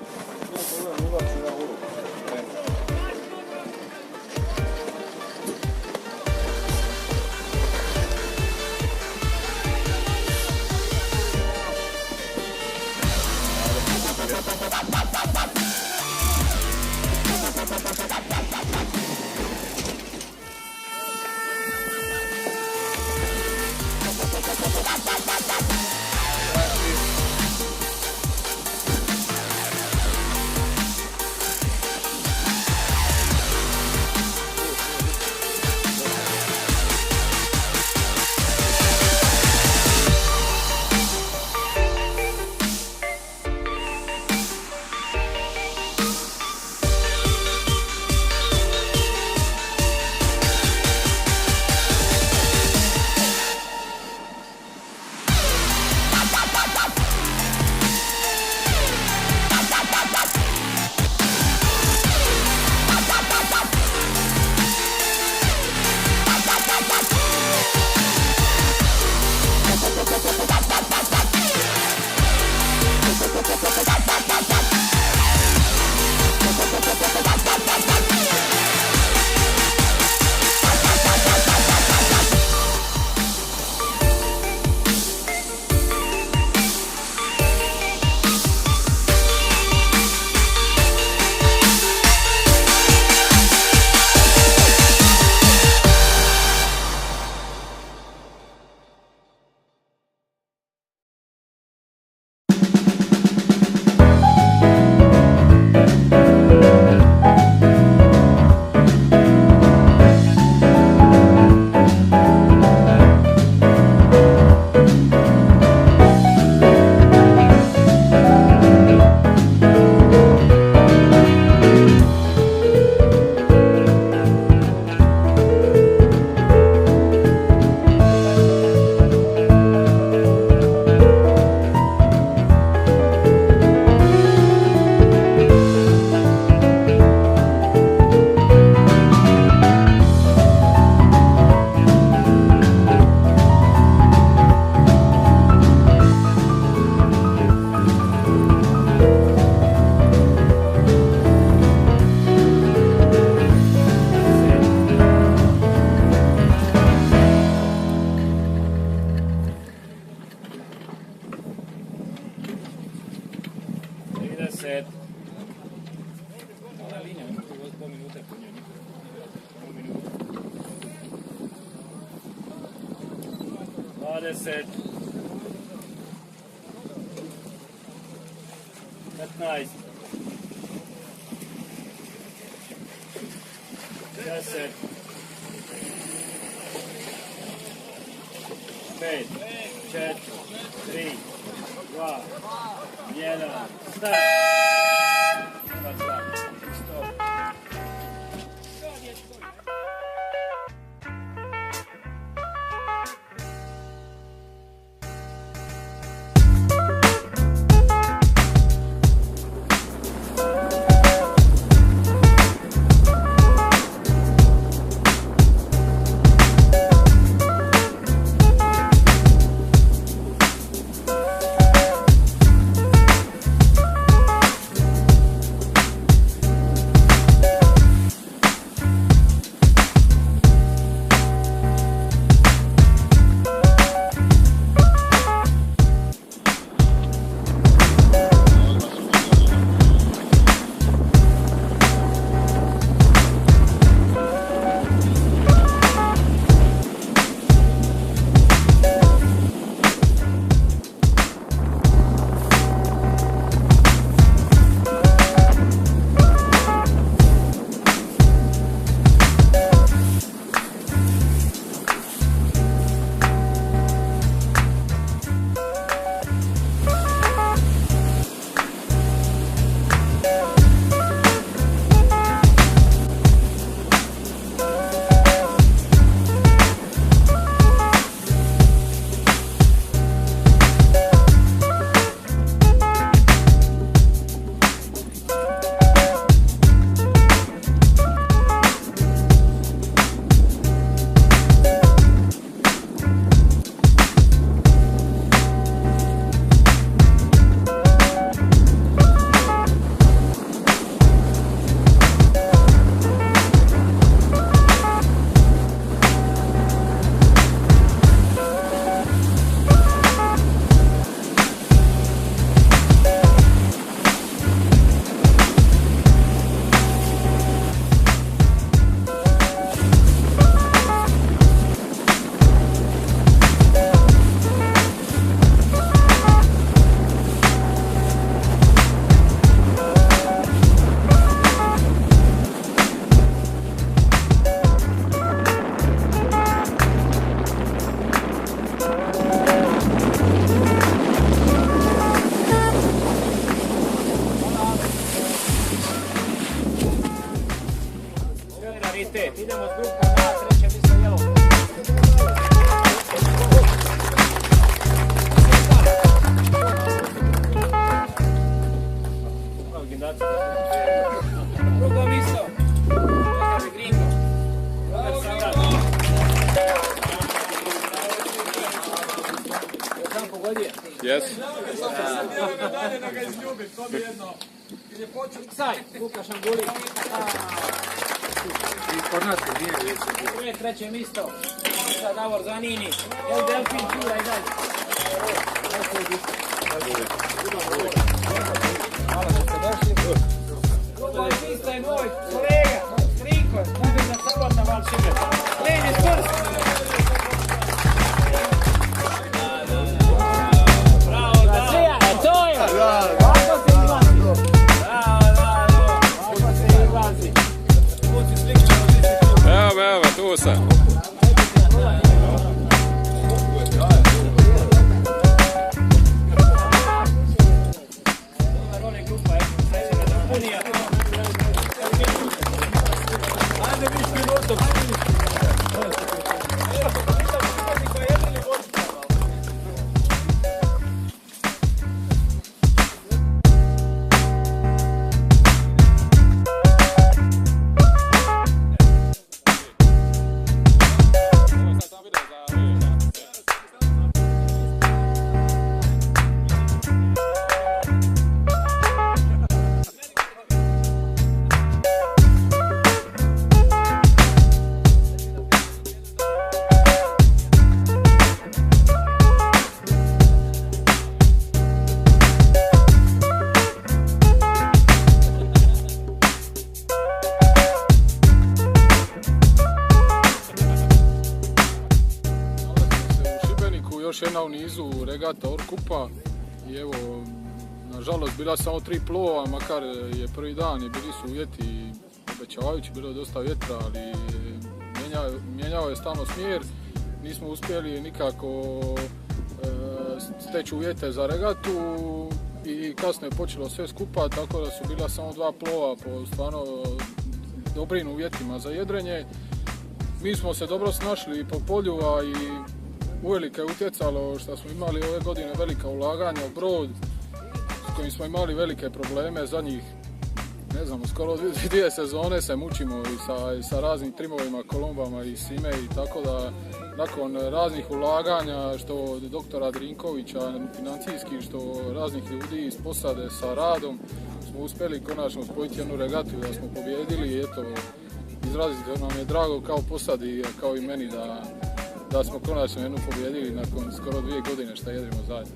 그거는 누가 주라고. Deset, 15, 10, 5, 4, 3, 2, 1, start! Stop. 5, idemo s grupom A, treće mjesto jelo. Drugo mjesto. Čekaj, Gringo. Sam pogodio. Yes. Saj, Luka Šambuli. Prve, treće mjesto. Sad Davor Zanini. Evo Delfin čura i dalje. Hvala što ste došli. Drugo mjesto je moj kolega, Trinko, za sabor na Val Šiber. Leni Spurs. Bravo, da. To je. Ovako se izlazi. Ovako se izlazi. Evo, tu sam. Još jedna u nizu regata Orkupa i evo, nažalost bila samo 3 plova, makar je prvi dan i bili su uvjeti obećavajući, bilo je dosta vjetra, ali mijenjao je stalno smjer, nismo uspjeli nikako steći uvjete za regatu i kasno je počelo sve skupa, tako da su bila samo 2 plova po stvarno dobrim uvjetima za jedrenje. Mi smo se dobro snašli po polju, a i uvelike je utjecalo što smo imali ove godine velika ulaganja u brod s kojim smo imali velike probleme zadnjih, ne znam, skoro 2 sezone se mučimo i sa raznim trimovima, kolombama i sime i tako da nakon raznih ulaganja što doktora Drinkovića financijski, što raznih ljudi iz posade sa radom smo uspjeli konačno spojiti jednu regatu da smo pobijedili i eto, izrazito nam je drago kao posadi, kao i meni da smo konačno jednu pobijedili nakon skoro 2 godine što jedrimo zajedno.